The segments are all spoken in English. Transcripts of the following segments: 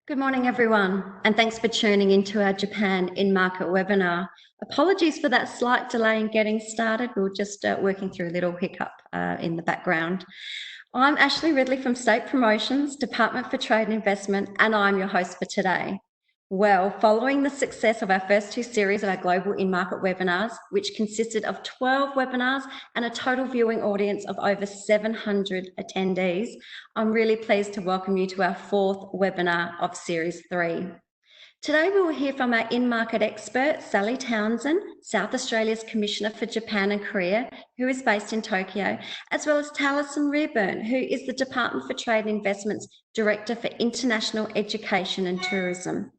Good morning, everyone, and thanks for tuning into our Japan in-market webinar. Apologies for that slight delay in getting started. We were just working through a little hiccup in the background. I'm Ashley Ridley from State Promotions, Department for Trade and Investment, and I'm your host for today. Well, following the success of our first two series of our global in-market webinars, which consisted of 12 webinars and a total viewing audience of over 700 attendees, I'm really pleased to welcome you to our fourth webinar of Series 3. Today we will hear from our in-market expert, Sally Townsend, South Australia's Commissioner for Japan and Korea, who is based in Tokyo, as well as Taliessin Reaburn, who is the Department for Trade and Investment's Director for International Education and Tourism.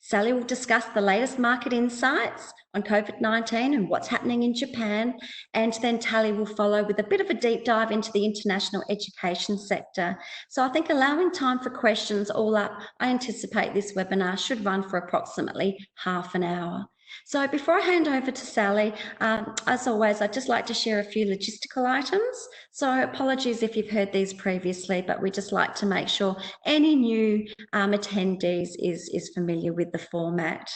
Sally will discuss the latest market insights on COVID-19 and what's happening in Japan, and then Talley will follow with a bit of a deep dive into the international education sector. So I think allowing time for questions all up, I anticipate this webinar should run for approximately half an hour. So before I hand over to Sally, as always, I'd just like to share a few logistical items. So apologies if you've heard these previously, but we just like to make sure any new attendees is familiar with the format.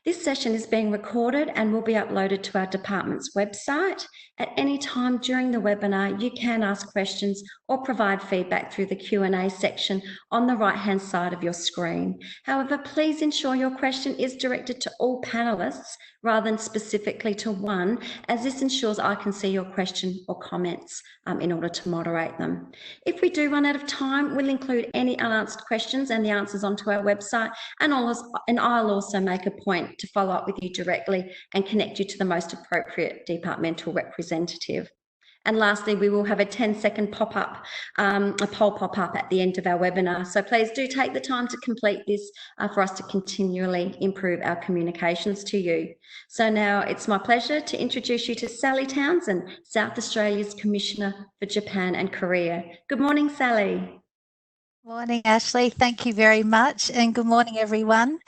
This session is being recorded and will be uploaded to our department's website. At any time during the webinar, you can ask questions or provide feedback through the Q&A section on the right-hand side of your screen. However, please ensure your question is directed to all panelists rather than specifically to one, as this ensures I can see your question or comments in order to moderate them. If we do run out of time, we'll include any unanswered questions and the answers onto our website, and I'll also make a point to follow up with you directly and connect you to the most appropriate departmental representative. And lastly, we will have a 10-second pop-up, a poll pop-up at the end of our webinar. So please do take the time to complete this for us to continually improve our communications to you. So now it's my pleasure to introduce you to Sally Townsend, South Australia's Commissioner for Japan and Korea. Good morning, Sally. Morning, Ashley. Thank you very much, and good morning, everyone.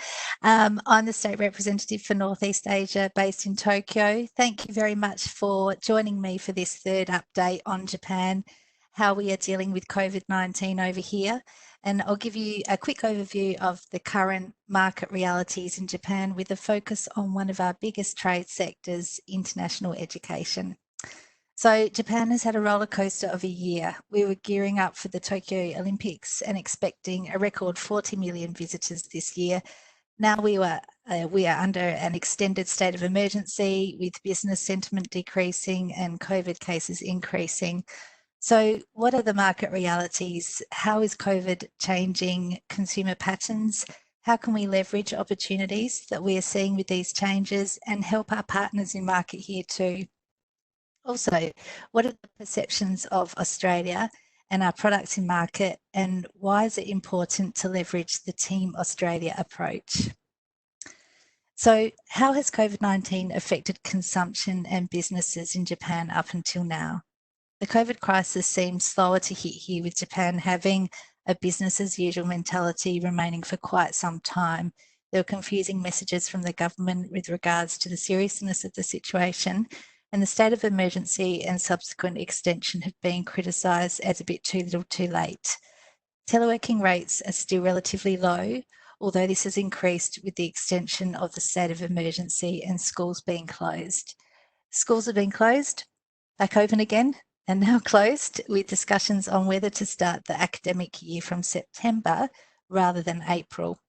I'm the State Representative for Northeast Asia based in Tokyo. Thank you very much for joining me for this third update on Japan, how we are dealing with COVID-19 over here. And I'll give you a quick overview of the current market realities in Japan with a focus on one of our biggest trade sectors, international education. So Japan has had a roller coaster of a year. We were gearing up for the Tokyo Olympics and expecting a record 40 million visitors this year. Now we are under an extended state of emergency with business sentiment decreasing and COVID cases increasing. So what are the market realities? How is COVID changing consumer patterns? How can we leverage opportunities that we are seeing with these changes and help our partners in market here too? Also, what are the perceptions of Australia and our products in market, and why is it important to leverage the Team Australia approach? So how has COVID-19 affected consumption and businesses in Japan up until now? The COVID crisis seems slower to hit here, with Japan having a business as usual mentality remaining for quite some time. There were confusing messages from the government with regards to the seriousness of the situation, and the state of emergency and subsequent extension have been criticised as a bit too little too late. Teleworking rates are still relatively low, although this has increased with the extension of the state of emergency and schools being closed. Schools have been closed, back open again, and now closed, with discussions on whether to start the academic year from September rather than April.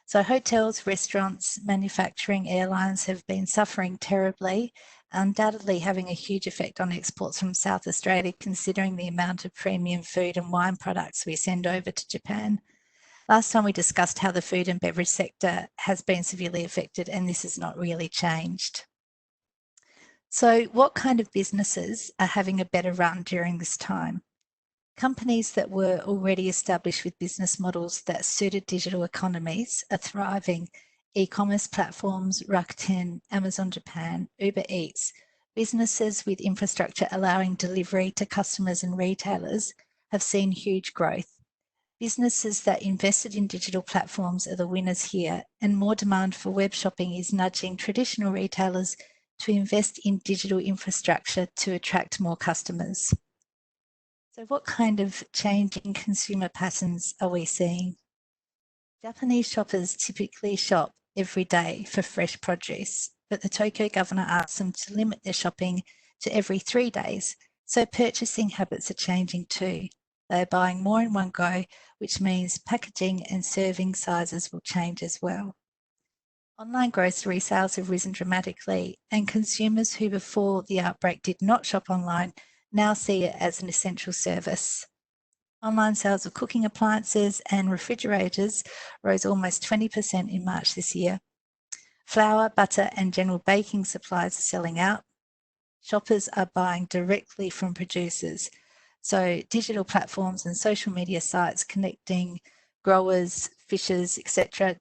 So hotels, restaurants, manufacturing, airlines have been suffering terribly, undoubtedly having a huge effect on exports from South Australia, considering the amount of premium food and wine products we send over to Japan. Last time we discussed how the food and beverage sector has been severely affected, and this has not really changed. So what kind of businesses are having a better run during this time? Companies that were already established with business models that suited digital economies are thriving. E-commerce platforms, Rakuten, Amazon Japan, Uber Eats, businesses with infrastructure allowing delivery to customers and retailers have seen huge growth. Businesses that invested in digital platforms are the winners here, and more demand for web shopping is nudging traditional retailers to invest in digital infrastructure to attract more customers. So what kind of change in consumer patterns are we seeing? Japanese shoppers typically shop every day for fresh produce, but the Tokyo governor asked them to limit their shopping to every 3 days, so purchasing habits are changing too. They're buying more in one go, which means packaging and serving sizes will change as well. Online grocery sales have risen dramatically, and consumers who before the outbreak did not shop online now see it as an essential service. Online sales of cooking appliances and refrigerators rose almost 20% in March this year. Flour, butter, and general baking supplies are selling out. Shoppers are buying directly from producers. So digital platforms and social media sites connecting growers, fishers, etc.,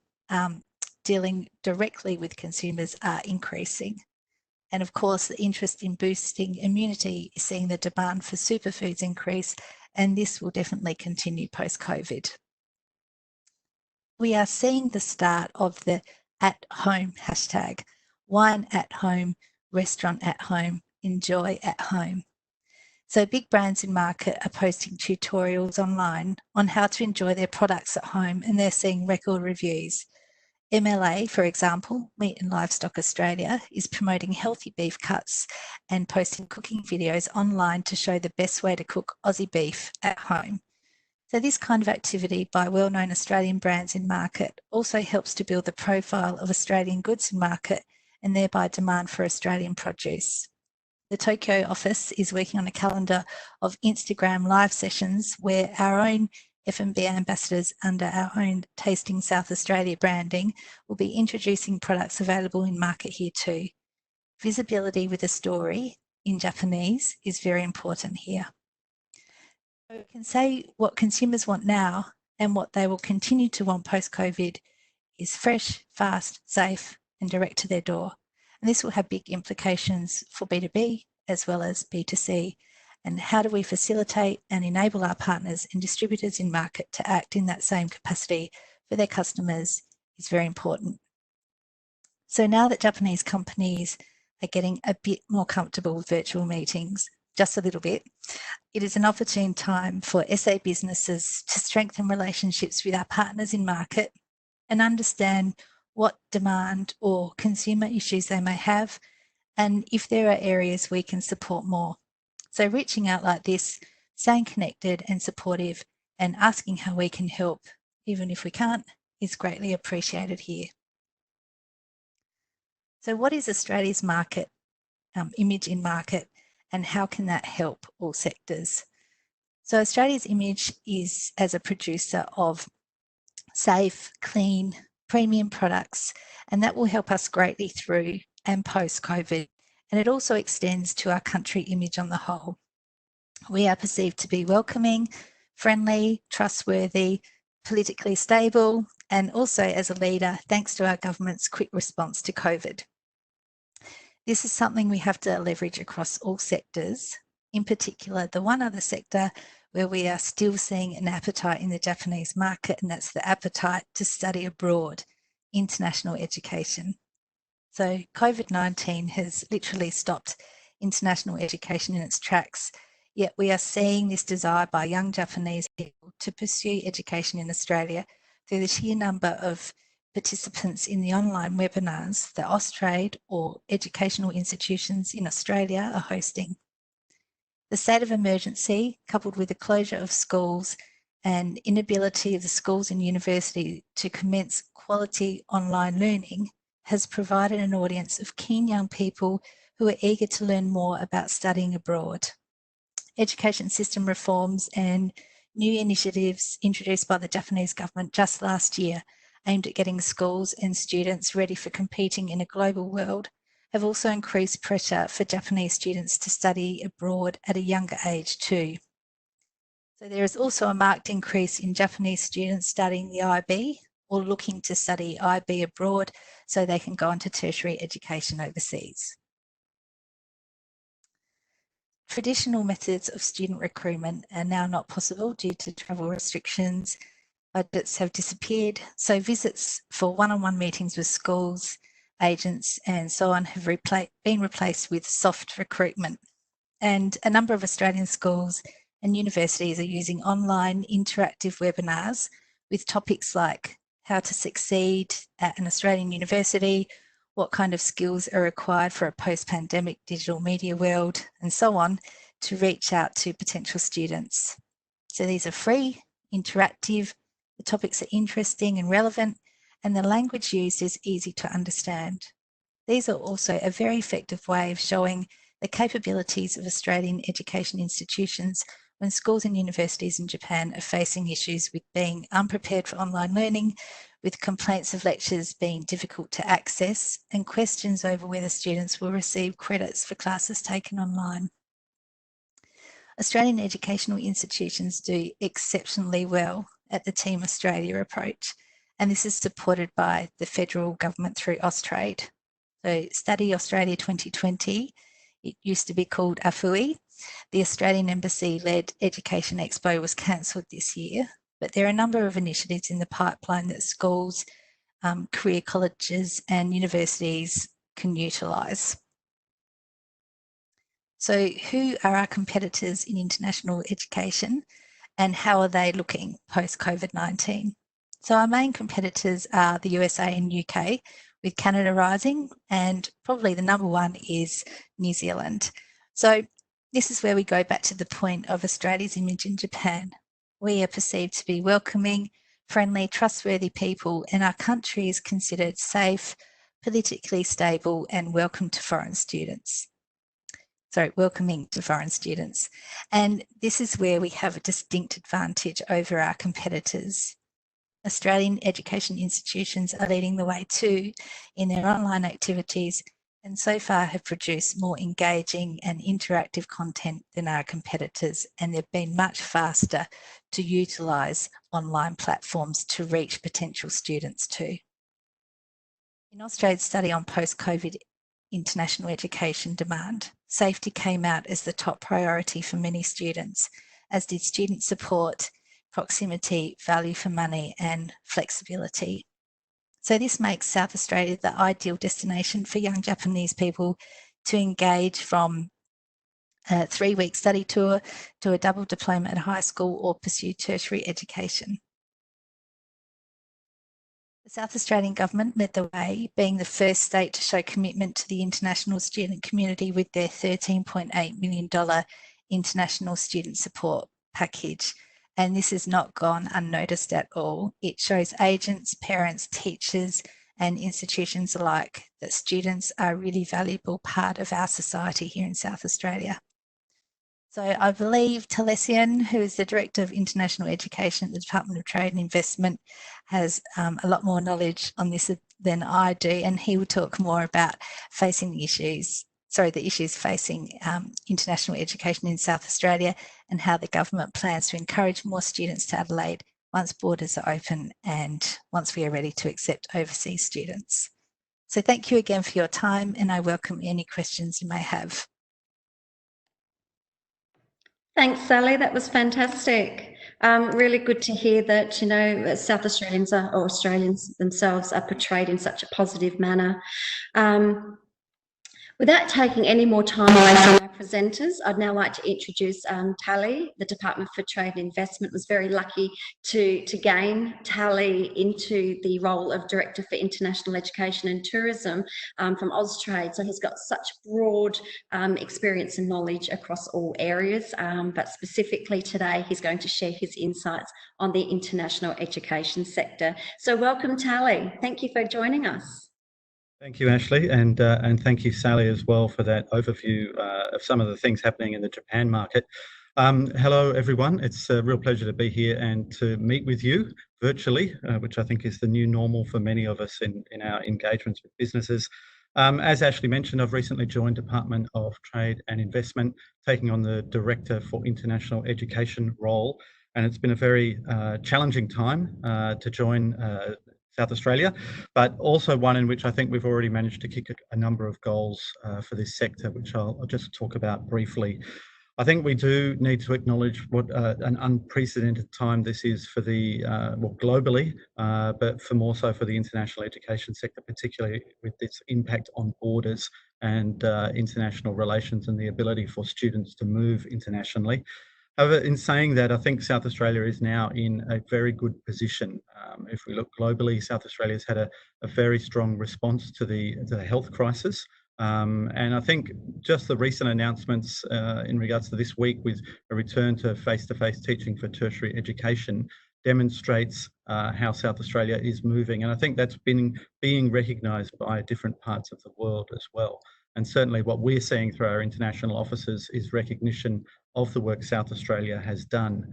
dealing directly with consumers are increasing. And of course, the interest in boosting immunity is seeing the demand for superfoods increase, and this will definitely continue post-COVID. We are seeing the start of the at-home hashtag, wine at home, restaurant at home, enjoy at home. So big brands in market are posting tutorials online on how to enjoy their products at home, and they're seeing record reviews. MLA, for example, Meat and Livestock Australia, is promoting healthy beef cuts and posting cooking videos online to show the best way to cook Aussie beef at home. So this kind of activity by well-known Australian brands in market also helps to build the profile of Australian goods in market and thereby demand for Australian produce. The Tokyo office is working on a calendar of Instagram live sessions where our own F&B ambassadors under our own Tasting South Australia branding will be introducing products available in market here too. Visibility with a story in Japanese is very important here. So we can say what consumers want now and what they will continue to want post-COVID is fresh, fast, safe and direct to their door. And this will have big implications for B2B as well as B2C. And how do we facilitate and enable our partners and distributors in market to act in that same capacity for their customers is very important. So now that Japanese companies are getting a bit more comfortable with virtual meetings, just a little bit, it is an opportune time for SA businesses to strengthen relationships with our partners in market and understand what demand or consumer issues they may have, and if there are areas we can support more. So reaching out like this, staying connected and supportive and asking how we can help, even if we can't, is greatly appreciated here. So what is Australia's market, image in market, and how can that help all sectors? So Australia's image is as a producer of safe, clean, premium products, and that will help us greatly through and post-COVID. And it also extends to our country image on the whole. We are perceived to be welcoming, friendly, trustworthy, politically stable, and also as a leader, thanks to our government's quick response to COVID. This is something we have to leverage across all sectors, in particular the one other sector where we are still seeing an appetite in the Japanese market, and that's the appetite to study abroad, international education. So COVID-19 has literally stopped international education in its tracks, yet we are seeing this desire by young Japanese people to pursue education in Australia through the sheer number of participants in the online webinars that Austrade or educational institutions in Australia are hosting. The state of emergency, coupled with the closure of schools and inability of the schools and universities to commence quality online learning, has provided an audience of keen young people who are eager to learn more about studying abroad. Education system reforms and new initiatives introduced by the Japanese government just last year aimed at getting schools and students ready for competing in a global world have also increased pressure for Japanese students to study abroad at a younger age too. So there is also a marked increase in Japanese students studying the IB or looking to study IB abroad so they can go on to tertiary education overseas. Traditional methods of student recruitment are now not possible due to travel restrictions. Budgets have disappeared, so visits for one-on-one meetings with schools, agents and so on have been replaced with soft recruitment. And a number of Australian schools and universities are using online interactive webinars with topics like how to succeed at an Australian university, what kind of skills are required for a post-pandemic digital media world, and so on, to reach out to potential students. So these are free, interactive, the topics are interesting and relevant, and the language used is easy to understand. These are also a very effective way of showing the capabilities of Australian education institutions when schools and universities in Japan are facing issues with being unprepared for online learning, with complaints of lectures being difficult to access, and questions over whether students will receive credits for classes taken online. Australian educational institutions do exceptionally well at the Team Australia approach, and this is supported by the federal government through Austrade. So Study Australia 2020, it used to be called AFUI. The Australian Embassy-led Education Expo was cancelled this year, but there are a number of initiatives in the pipeline that schools, career colleges and universities can utilise. So who are our competitors in international education and how are they looking post-COVID-19? So our main competitors are the USA and UK, with Canada rising, and probably the number one is New Zealand. So this is where we go back to the point of Australia's image in Japan. We are perceived to be welcoming, friendly, trustworthy people, and our country is considered safe, politically stable, and welcoming to foreign students. And this is where we have a distinct advantage over our competitors. Australian education institutions are leading the way too in their online activities, and so far have produced more engaging and interactive content than our competitors, and they've been much faster to utilise online platforms to reach potential students too. In Australia's study on post-COVID international education demand, safety came out as the top priority for many students, as did student support, proximity, value for money, and flexibility. So this makes South Australia the ideal destination for young Japanese people to engage from a 3-week study tour to a double diploma at high school or pursue tertiary education. The South Australian Government led the way, being the first state to show commitment to the international student community with their $13.8 million international student support package. And this has not gone unnoticed at all. It shows agents, parents, teachers, and institutions alike that students are a really valuable part of our society here in South Australia. So I believe Taliessin, who is the Director of International Education at the Department of Trade and Investment, has a lot more knowledge on this than I do, and he will talk more about the issues facing international education in South Australia and how the government plans to encourage more students to Adelaide once borders are open and once we are ready to accept overseas students. So thank you again for your time, and I welcome any questions you may have. Thanks, Sally. That was fantastic. Really good to hear that, you know, South Australians or Australians themselves are portrayed in such a positive manner. Without taking any more time away from our presenters, I'd now like to introduce Talley. The Department for Trade and Investment was very lucky to gain Talley into the role of Director for International Education and Tourism from Austrade. So he's got such broad experience and knowledge across all areas, but specifically today he's going to share his insights on the international education sector. So welcome, Talley. Thank you for joining us. Thank you, Ashley, and thank you, Sally, as well, for that overview of some of the things happening in the Japan market. Hello, everyone. It's a real pleasure to be here and to meet with you virtually, which I think is the new normal for many of us in our engagements with businesses. As Ashley mentioned, I've recently joined Department of Trade and Investment, taking on the Director for International Education role, and it's been a very challenging time to join South Australia, but also one in which I think we've already managed to kick a number of goals for this sector, which I'll just talk about briefly. I think we do need to acknowledge what an unprecedented time this is for the, well, globally, but for more so for the international education sector, particularly with its impact on borders and international relations and the ability for students to move internationally. However, in saying that, I think South Australia is now in a very good position. If we look globally, South Australia has had a very strong response to the health crisis. And I think just the recent announcements in regards to this week with a return to face-to-face teaching for tertiary education demonstrates how South Australia is moving. And I think that's being recognised by different parts of the world as well. And certainly what we're seeing through our international offices is recognition of the work South Australia has done.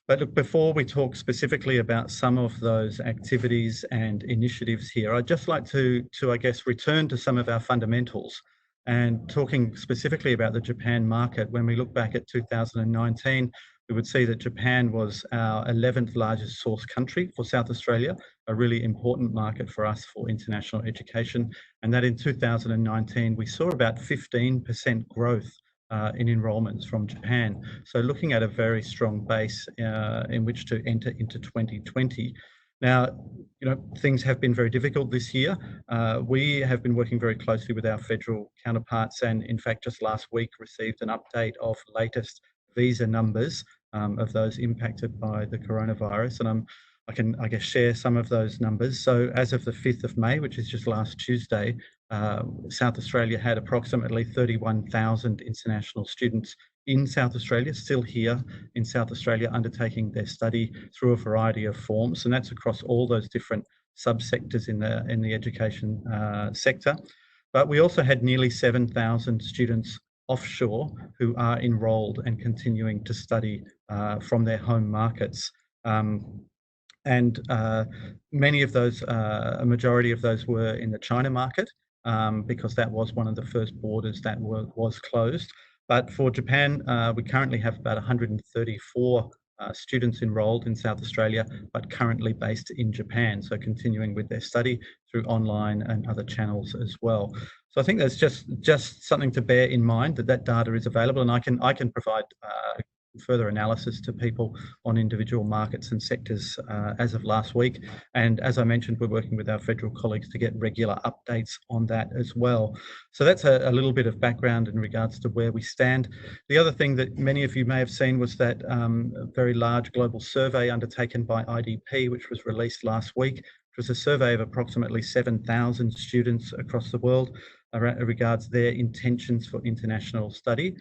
But look, before we talk specifically about some of those activities and initiatives here, I'd just like to I guess, return to some of our fundamentals. And talking specifically about the Japan market, when we look back at 2019, we would see that Japan was our 11th largest source country for South Australia, a really important market for us for international education. And that in 2019, we saw about 15% growth in enrolments from Japan. So looking at a very strong base in which to enter into 2020. Now, things have been very difficult this year. We have been working very closely with our federal counterparts, and in fact, just last week received an update of latest visa numbers of those impacted by the coronavirus. And I can, I guess, share some of those numbers. So as of the 5th of May, which is just last Tuesday, South Australia had approximately 31,000 international students in South Australia, still here in South Australia, undertaking their study through a variety of forms, and that's across all those different subsectors in the education sector. But we also had nearly 7,000 students offshore who are enrolled and continuing to study from their home markets. And many of those, a majority of those were in the China market, because that was one of the first borders that was closed. But for Japan, we currently have about 134 students enrolled in South Australia, but currently based in Japan, so continuing with their study through online and other channels as well. So I think that's just something to bear in mind, that data is available, and I can provide further analysis to people on individual markets and sectors as of last week. And as I mentioned, we're working with our federal colleagues to get regular updates on that as well. So that's a little bit of background in regards to where we stand. The other thing that many of you may have seen was that a very large global survey undertaken by IDP, which was released last week. It was a survey of approximately 7,000 students across the world regards their intentions for international study.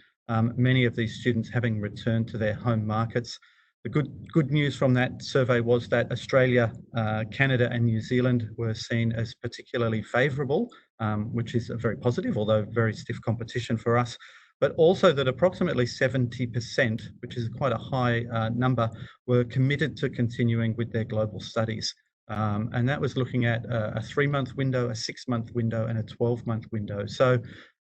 Many of these students having returned to their home markets. The good news from that survey was that Australia, Canada and New Zealand were seen as particularly favourable, which is very positive, although very stiff competition for us. But also that approximately 70%, which is quite a high number, were committed to continuing with their global studies. And that was looking at a 3-month window, a 6-month window and a 12-month window. So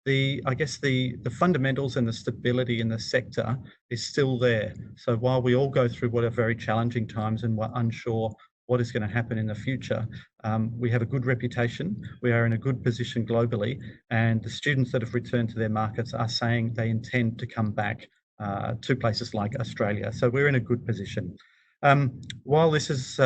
I guess the fundamentals and the stability in the sector is still there. So while we all go through what are very challenging times and we're unsure what is going to happen in the future, we have a good reputation, we are in a good position globally, and the students that have returned to their markets are saying they intend to come back to places like Australia. So we're in a good position. While this has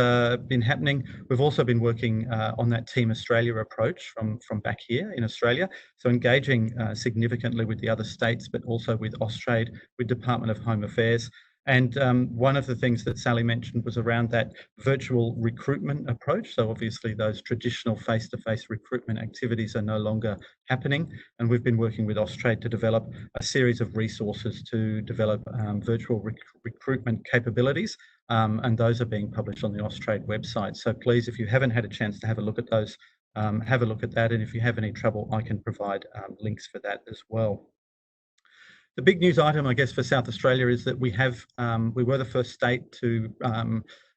been happening, we've also been working on that Team Australia approach from back here in Australia. So engaging significantly with the other states, but also with Austrade, with Department of Home Affairs. And one of the things that Sally mentioned was around that virtual recruitment approach. So obviously those traditional face-to-face recruitment activities are no longer happening. And we've been working with Austrade to develop a series of resources to develop virtual recruitment capabilities. And those are being published on the Austrade website. So please, if you haven't had a chance to have a look at those, have a look at that. And if you have any trouble, I can provide links for that as well. The big news item, I guess, for South Australia is that we were the first state to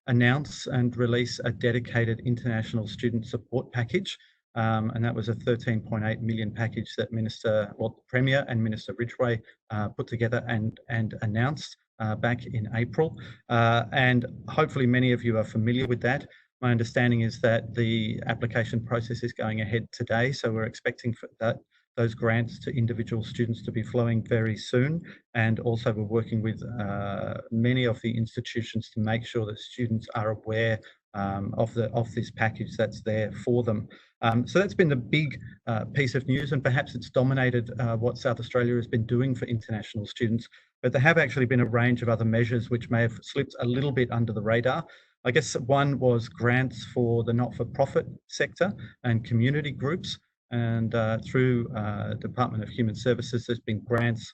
announce and release a dedicated international student support package. And that was a 13.8 million package that the Premier and Minister Ridgway put together and announced back in April. And hopefully many of you are familiar with that. My understanding is that the application process is going ahead today. So we're expecting for those grants to individual students to be flowing very soon. And also we're working with many of the institutions to make sure that students are aware of this package that's there for them. So that's been the big piece of news, and perhaps it's dominated what South Australia has been doing for international students. but there have actually been a range of other measures which may have slipped a little bit under the radar. I guess one was grants for the not-for-profit sector and community groups, and through Department of Human Services, there's been grants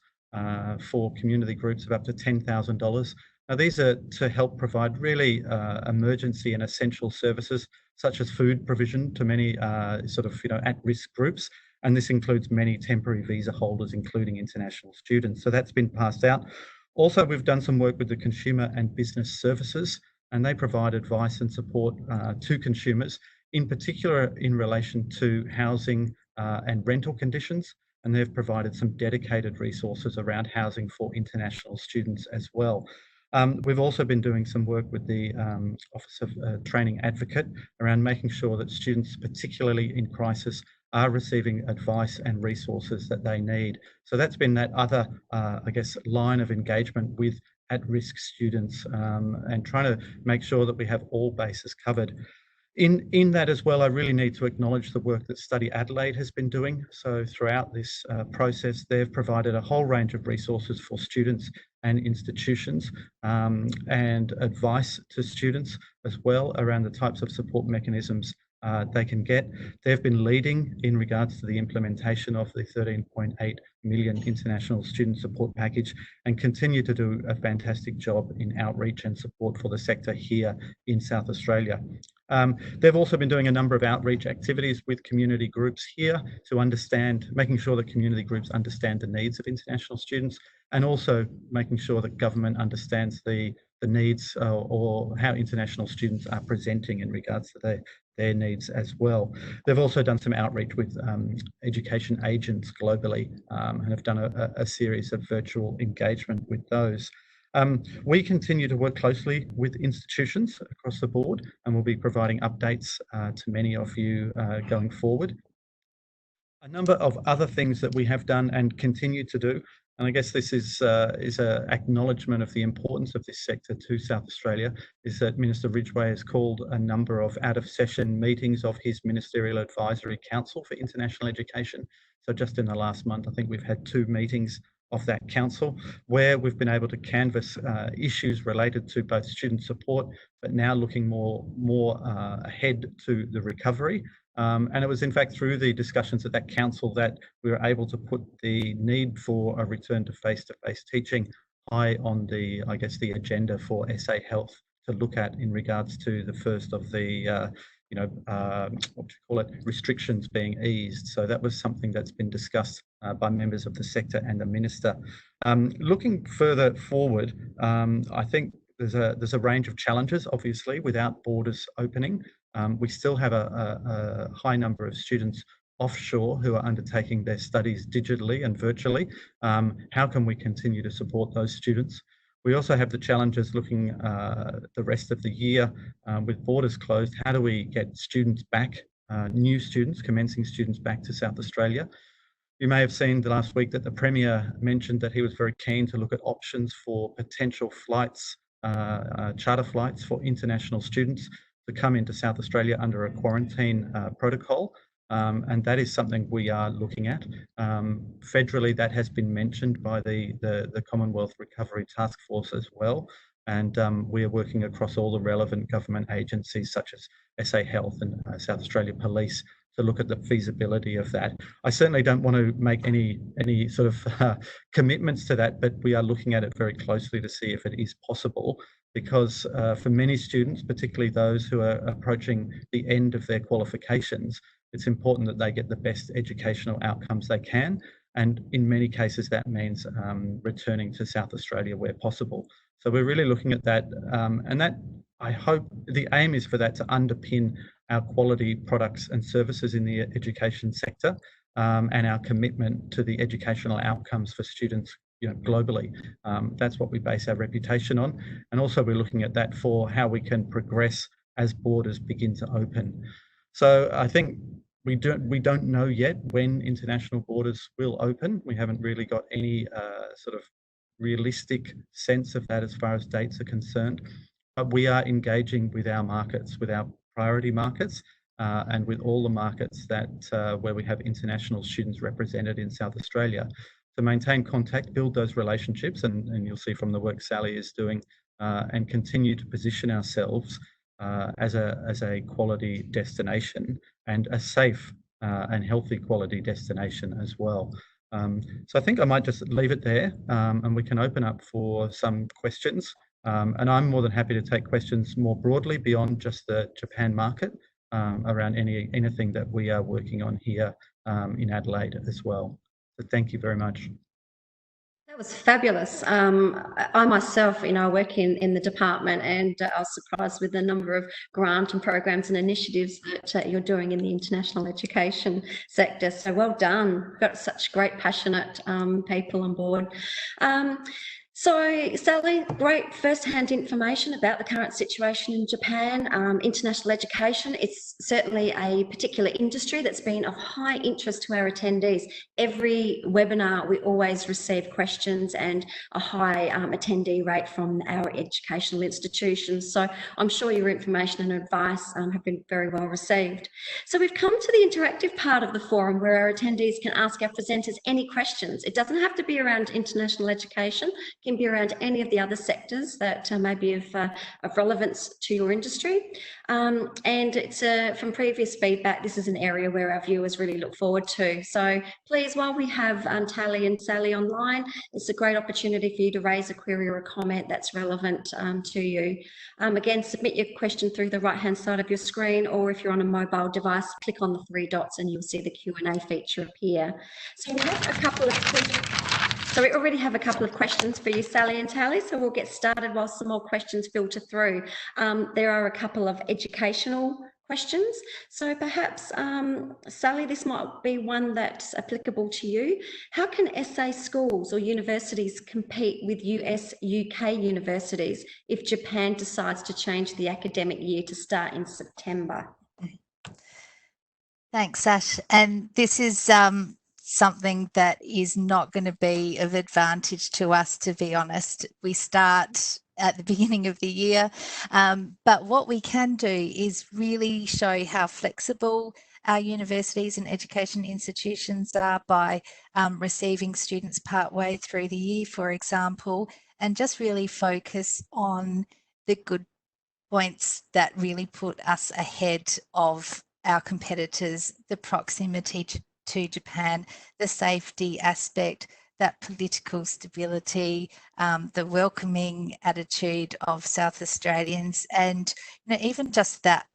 for community groups of up to $10,000. Now, these are to help provide really emergency and essential services, such as food provision to many at-risk groups. And this includes many temporary visa holders, including international students. So that's been passed out. Also, we've done some work with the Consumer and Business Services, and they provide advice and support to consumers, in particular in relation to housing and rental conditions. And they've provided some dedicated resources around housing for international students as well. We've also been doing some work with the Office of Training Advocate around making sure that students, particularly in crisis, are receiving advice and resources that they need. So that's been that other, line of engagement with at-risk students and trying to make sure that we have all bases covered. In that as well, I really need to acknowledge the work that Study Adelaide has been doing. So throughout this process, they've provided a whole range of resources for students and institutions and advice to students as well around the types of support mechanisms they can get. They've been leading in regards to the implementation of the 13.8 million international student support package and continue to do a fantastic job in outreach and support for the sector here in South Australia. They've also been doing a number of outreach activities with community groups here to understand, making sure that community groups understand the needs of international students, and also making sure that government understands the needs or how international students are presenting in regards to their needs as well. They've also done some outreach with education agents globally and have done a series of virtual engagement with those. We continue to work closely with institutions across the board, and we'll be providing updates to many of you going forward. A number of other things that we have done and continue to do, and I guess this is an acknowledgement of the importance of this sector to South Australia, is that Minister Ridgway has called a number of out-of-session meetings of his Ministerial Advisory Council for International Education. So just in the last month, I think we've had 2 meetings of that council, where we've been able to canvass issues related to both student support, but now looking more ahead to the recovery. And it was in fact through the discussions at that council that we were able to put the need for a return to face-to-face teaching high on the agenda for SA Health to look at in regards to the first of the restrictions being eased. So that was something that's been discussed by members of the sector and the minister. Looking further forward, I think there's a range of challenges, obviously, without borders opening. We still have a high number of students offshore who are undertaking their studies digitally and virtually. How can we continue to support those students? We also have the challenges looking the rest of the year with borders closed. How do we get students back, new students, commencing students back to South Australia? You may have seen the last week that the Premier mentioned that he was very keen to look at options for potential flights, charter flights for international students to come into South Australia under a quarantine protocol. And that is something we are looking at. Federally, that has been mentioned by the Commonwealth Recovery Task Force as well. And we are working across all the relevant government agencies such as SA Health and South Australia Police to look at the feasibility of that. I certainly don't want to make any sort of commitments to that, but we are looking at it very closely to see if it is possible, because for many students, particularly those who are approaching the end of their qualifications, it's important that they get the best educational outcomes they can. And in many cases, that means returning to South Australia where possible. So we're really looking at that. And that, I hope, the aim is for that to underpin our quality products and services in the education sector and our commitment to the educational outcomes for students globally. That's what we base our reputation on. And also we're looking at that for how we can progress as borders begin to open. So I think we don't know yet when international borders will open. We haven't really got any sort of realistic sense of that as far as dates are concerned. But we are engaging with our markets, with our priority markets, and with all the markets that where we have international students represented in South Australia. to maintain contact, build those relationships, and you'll see from the work Sally is doing, and continue to position ourselves as a quality destination, and a safe and healthy quality destination as well. So I think I might just leave it there, and we can open up for some questions. And I'm more than happy to take questions more broadly beyond just the Japan market, around anything that we are working on here in Adelaide as well. So thank you very much. That was fabulous. I myself, I work in the department, and I was surprised with the number of grant and programs and initiatives that you're doing in the international education sector. So well done. Got such great, passionate people on board. So, Sally, great first-hand information about the current situation in Japan. International education, it's certainly a particular industry that's been of high interest to our attendees. Every webinar, we always receive questions and a high attendee rate from our educational institutions. So I'm sure your information and advice have been very well received. So we've come to the interactive part of the forum where our attendees can ask our presenters any questions. It doesn't have to be around international education. It can be around any of the other sectors that may be of relevance to your industry. And it's from previous feedback, this is an area where our viewers really look forward to. So please, while we have Tally and Sally online, it's a great opportunity for you to raise a query or a comment that's relevant to you. Again, submit your question through the right-hand side of your screen, or if you're on a mobile device, click on the three dots and you'll see the Q&A feature appear. So we have a couple of questions. So we already have a couple of questions for you, Sally and Tally, so we'll get started while some more questions filter through. There are a couple of educational questions. So perhaps, Sally, this might be one that's applicable to you. How can SA schools or universities compete with US, UK universities if Japan decides to change the academic year to start in September? Thanks, Ash. And this is something that is not going to be of advantage to us, to be honest. We start at the beginning of the year, but what we can do is really show how flexible our universities and education institutions are by receiving students partway through the year, for example, and just really focus on the good points that really put us ahead of our competitors: the proximity to Japan, the safety aspect, that political stability, the welcoming attitude of South Australians, and even just that,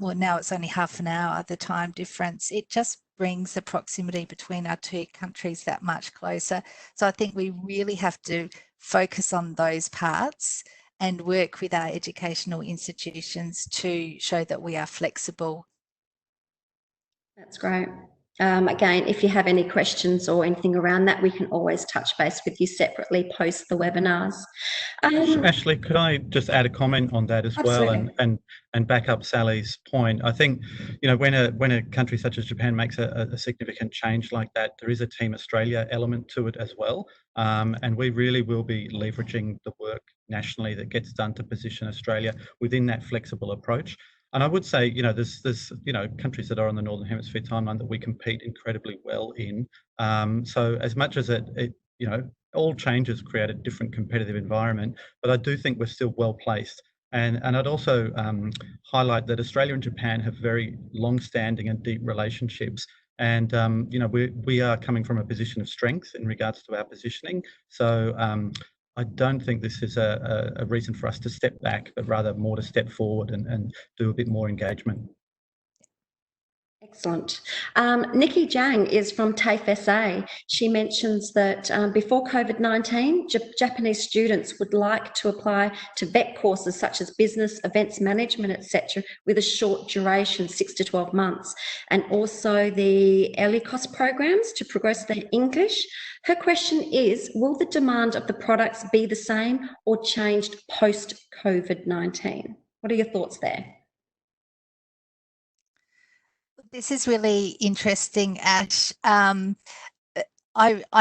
well, now it's only half an hour, the time difference, it just brings the proximity between our two countries that much closer. So I think we really have to focus on those parts and work with our educational institutions to show that we are flexible. That's great. Again, if you have any questions or anything around that, we can always touch base with you separately post the webinars. Ashley, could I just add a comment on that as Absolutely. well, and back up Sally's point? I think, when a country such as Japan makes a significant change like that, there is a Team Australia element to it as well, and we really will be leveraging the work nationally that gets done to position Australia within that flexible approach. And I would say, there's countries that are on the Northern Hemisphere timeline that we compete incredibly well in. So as much as it all changes create a different competitive environment, but I do think we're still well placed. And I'd also highlight that Australia and Japan have very long-standing and deep relationships. And we are coming from a position of strength in regards to our positioning. So I don't think this is a reason for us to step back, but rather more to step forward and do a bit more engagement. Excellent. Nikki Jang is from TAFE SA. She mentions that before COVID-19, Japanese students would like to apply to VET courses such as business, events management, etc., with a short duration, 6 to 12 months, and also the ELICOS programs to progress their English. Her question is, will the demand of the products be the same or changed post-COVID-19? What are your thoughts there? This is really interesting, Ash. I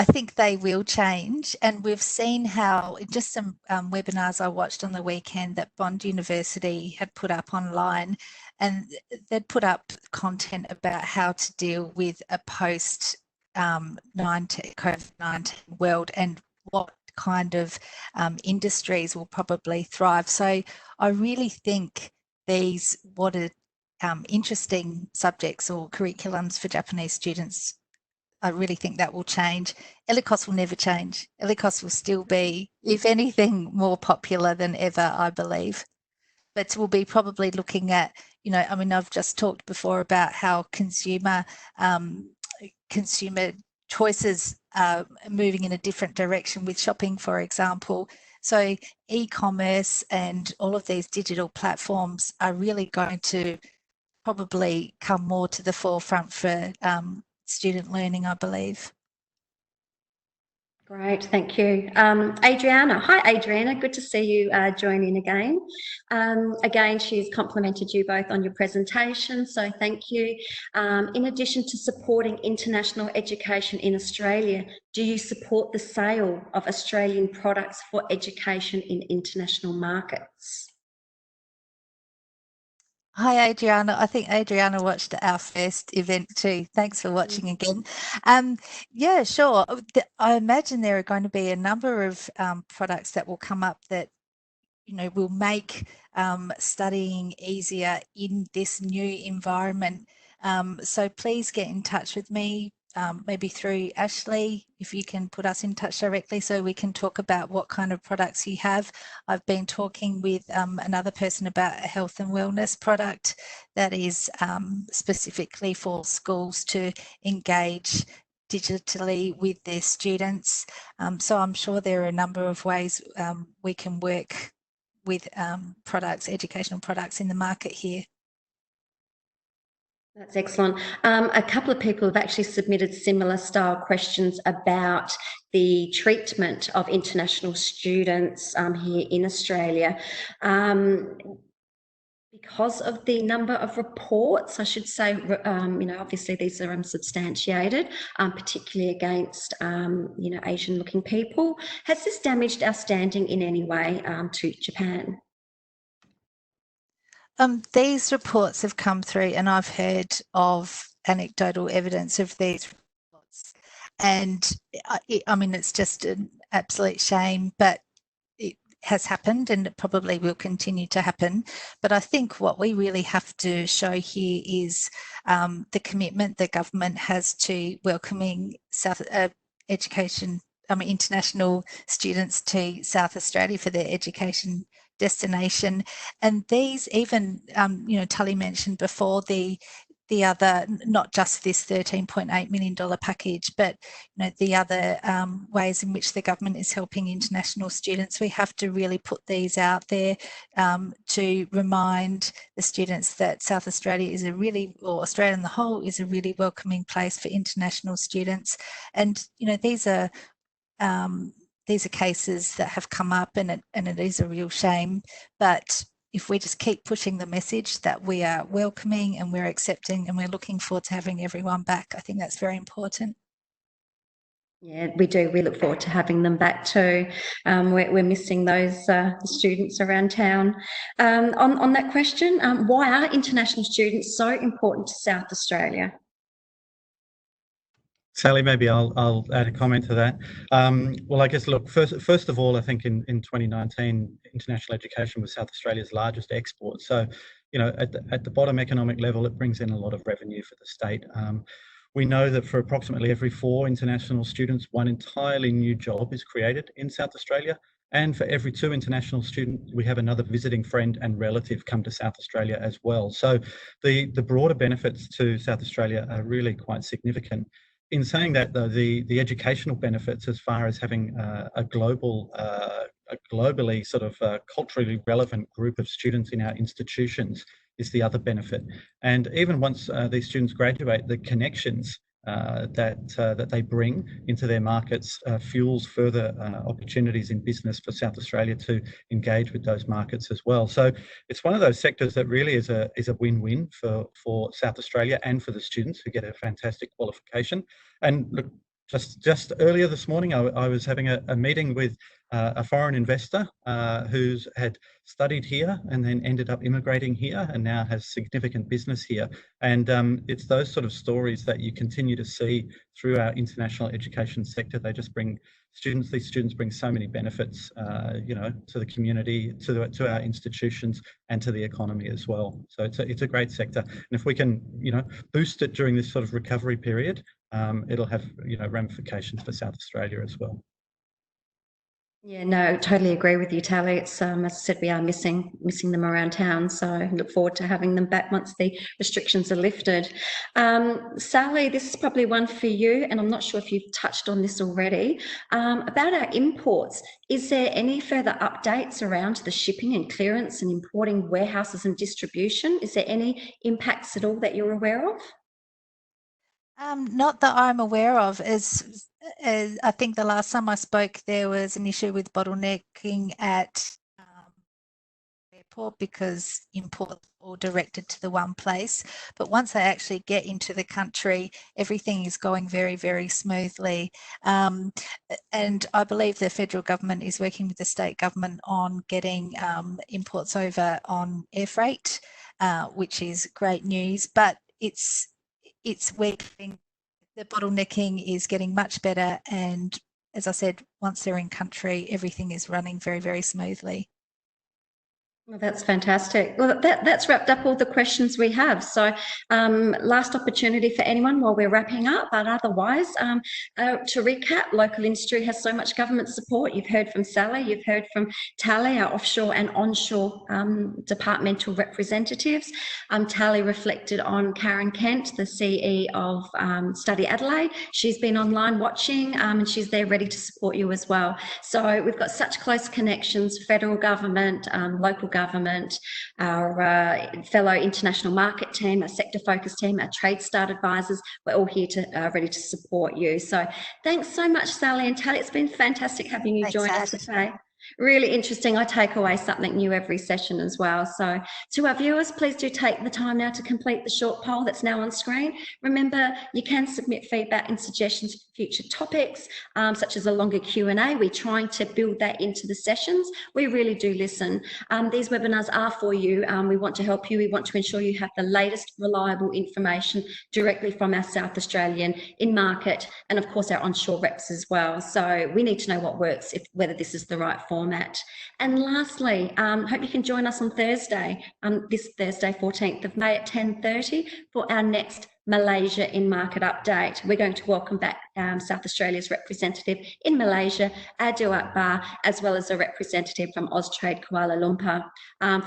think they will change, and we've seen how just some webinars I watched on the weekend that Bond University had put up online, and they'd put up content about how to deal with a post COVID-19 world and what kind of industries will probably thrive. So I really think what are interesting subjects or curriculums for Japanese students, I really think that will change. ELICOS will never change. ELICOS will still be, if anything, more popular than ever, I believe. But we'll be probably looking at, I mean, I've just talked before about how consumer choices are moving in a different direction with shopping, for example. So e-commerce and all of these digital platforms are really going to probably come more to the forefront for student learning, I believe. Great, thank you. Adriana. Hi, Adriana. Good to see you join in again. Again, she's complimented you both on your presentation, so thank you. In addition to supporting international education in Australia, do you support the sale of Australian products for education in international markets? Hi, Adriana. I think Adriana watched our first event too. Thanks for watching again. Yeah, sure. I imagine there are going to be a number of products that will come up that, will make studying easier in this new environment. So please get in touch with me, maybe through Ashley, if you can put us in touch directly so we can talk about what kind of products you have. I've been talking with another person about a health and wellness product that is specifically for schools to engage digitally with their students. So I'm sure there are a number of ways we can work with educational products in the market here. That's excellent. A couple of people have actually submitted similar style questions about the treatment of international students here in Australia. Because of the number of reports, I should say, obviously these are unsubstantiated, particularly against, Asian-looking people. Has this damaged our standing in any way to Japan? These reports have come through and I've heard of anecdotal evidence of these reports. And I mean, it's just an absolute shame, but it has happened and it probably will continue to happen. But I think what we really have to show here is the commitment the government has to welcoming international students to South Australia for their education destination. And these even, Tally mentioned before the other, not just this $13.8 million package, but the other ways in which the government is helping international students. We have to really put these out there to remind the students that South Australia is or Australia on the whole is a really welcoming place for international students. And these are cases that have come up and it is a real shame. But if we just keep pushing the message that we are welcoming and we're accepting and we're looking forward to having everyone back, I think that's very important. Yeah, we do. We look forward to having them back too. We're missing those students around town. On that question, why are international students so important to South Australia? Sally, maybe I'll add a comment to that. Well, I guess, look, first of all, I think in 2019, international education was South Australia's largest export. So, at the bottom economic level, it brings in a lot of revenue for the state. We know that for approximately every 4 international students, one entirely new job is created in South Australia. And for every 2 international students, we have another visiting friend and relative come to South Australia as well. So the broader benefits to South Australia are really quite significant. In saying that, though, the educational benefits as far as having a globally sort of culturally relevant group of students in our institutions is the other benefit. And even once these students graduate, the connections that they bring into their markets fuels further opportunities in business for South Australia to engage with those markets as well. So it's one of those sectors that really is a win-win for South Australia and for the students who get a fantastic qualification. And look, Just earlier this morning, I was having a meeting with a foreign investor who's had studied here and then ended up immigrating here and now has significant business here. And it's those sort of stories that you continue to see through our international education sector. They just bring students, these students bring so many benefits, you know, to the community, to our institutions and to the economy as well. So it's a great sector. And if we can, you know, boost it during this sort of recovery period, it'll have, you know, ramifications for South Australia as well. Yeah, no, totally agree with you, Tally. It's as I said, we are missing them around town. So I look forward to having them back once the restrictions are lifted. Sally, this is probably one for you, and I'm not sure if you've touched on this already. About our imports, is there any further updates around the shipping and clearance and importing warehouses and distribution? Is there any impacts at all that you're aware of? Not that I'm aware of. As I think the last time I spoke, there was an issue with bottlenecking at airport because imports are all directed to the one place. But once they actually get into the country, everything is going very, very smoothly. And I believe the federal government is working with the state government on getting imports over on air freight, which is great news. But the bottlenecking is getting much better, and as I said, once they're in country, everything is running very, very smoothly. Well, that's fantastic. Well, that's wrapped up all the questions we have. So last opportunity for anyone while we're wrapping up, but otherwise, to recap, local industry has so much government support. You've heard from Sally, you've heard from Tally, our offshore and onshore departmental representatives. Tally reflected on Karen Kent, the CE of Study Adelaide. She's been online watching and she's there ready to support you as well. So we've got such close connections, federal government, local government, our fellow international market team, our sector focus team, our trade start advisors. We're all here to ready to support you. So thanks so much, Sally and Tally. It's been fantastic having you join us today. Really interesting. I take away something new every session as well. So to our viewers, please do take the time now to complete the short poll that's now on screen. Remember, you can submit feedback and suggestions for future topics, such as a longer Q&A. We're trying to build that into the sessions. We really do listen. These webinars are for you. We want to help you. We want to ensure you have the latest reliable information directly from our South Australian in-market and, of course, our onshore reps as well. So we need to know what works, whether this is the right format. And lastly, hope you can join us on Thursday, this Thursday, 14th of May at 10:30 for our next Malaysia in-market update. We're going to welcome back South Australia's representative in Malaysia, Adil Akbar, as well as a representative from Austrade Kuala Lumpur.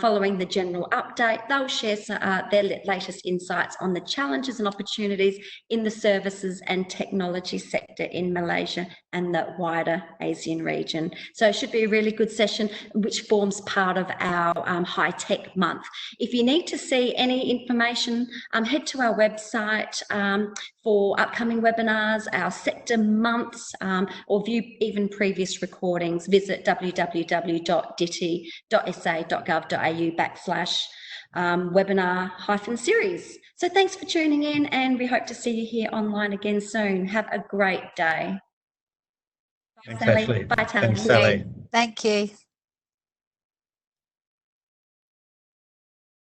Following the general update, they'll share their latest insights on the challenges and opportunities in the services and technology sector in Malaysia and the wider ASEAN region. So it should be a really good session, which forms part of our High Tech Month. If you need to see any information, head to our website for upcoming webinars, our sector months, or view even previous recordings. Visit www.ditti.sa.gov.au/webinar-series. So thanks for tuning in, and we hope to see you here online again soon. Have a great day. Thanks, Ashley. Bye, Tally. Thanks, Sally. Thank you.